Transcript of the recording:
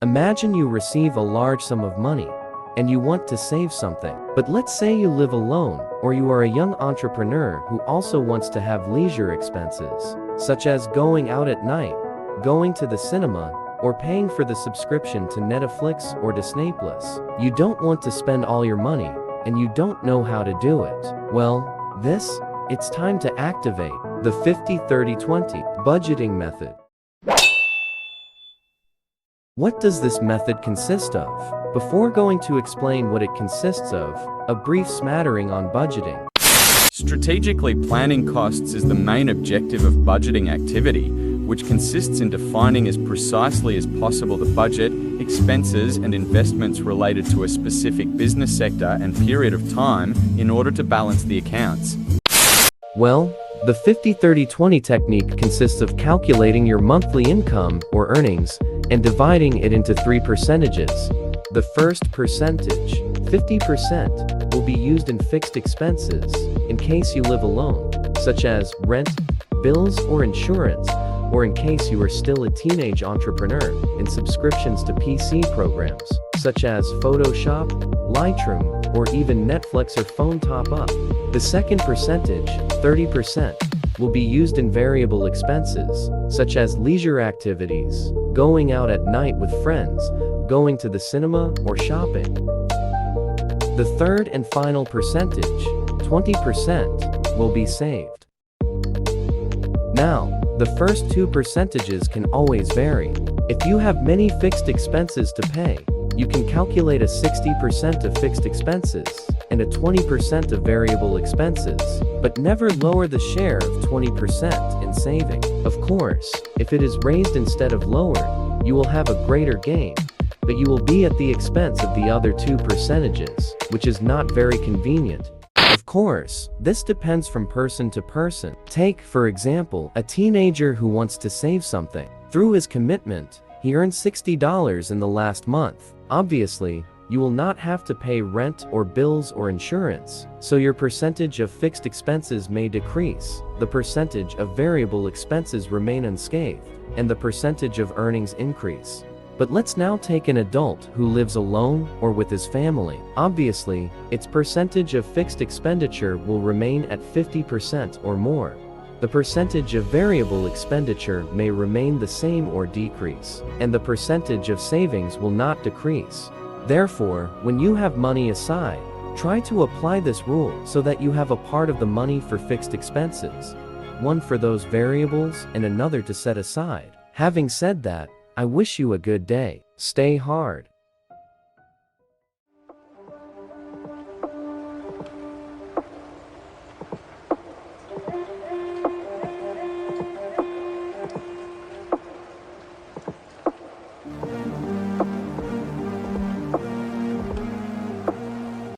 Imagine you receive a large sum of money and you want to save something. But let's say you live alone or you are a young entrepreneur who also wants to have leisure expenses, such as going out at night, going to the cinema, or paying for the subscription to Netflix or Disney Plus. You don't want to spend all your money and you don't know how to do it. Well, it's time to activate the 50-30-20 budgeting method. What does this method consist of? Before going to explain what it consists of, a brief smattering on budgeting. Strategically planning costs is the main objective of budgeting activity, which consists in defining as precisely as possible the budget, expenses, and investments related to a specific business sector and period of time in order to balance the accounts. Well, the 50-30-20 technique consists of calculating your monthly income or earnings and dividing it into 3 percentages. The first percentage, 50%, will be used in fixed expenses in case you live alone, such as rent, bills, or insurance, or in case you are still a teenage entrepreneur, in subscriptions to PC programs, such as Photoshop, Lightroom, or even Netflix or phone top-up. The second percentage, 30%, will be used in variable expenses, such as leisure activities, going out at night with friends, going to the cinema, or shopping. The third and final percentage, 20%, will be saved. Now, the first 2 percentages can always vary. If you have many fixed expenses to pay, you can calculate a 60% of fixed expenses and a 20% of variable expenses, but never lower the share of 20% in saving. Of course, if it is raised instead of lowered, you will have a greater gain, but you will be at the expense of the other 2 percentages, which is not very convenient. Of course, this depends from person to person. Take, for example, a teenager who wants to save something. Through his commitment, he earned $60 in the last month. Obviously, you will not have to pay rent or bills or insurance, so your percentage of fixed expenses may decrease, the percentage of variable expenses remain unscathed, and the percentage of earnings increase. But let's now take an adult who lives alone or with his family. Obviously, its percentage of fixed expenditure will remain at 50% or more. The percentage of variable expenditure may remain the same or decrease, and the percentage of savings will not decrease. Therefore, when you have money aside, try to apply this rule so that you have a part of the money for fixed expenses, one for those variables, and another to set aside. Having said that, I wish you a good day. Stay hard.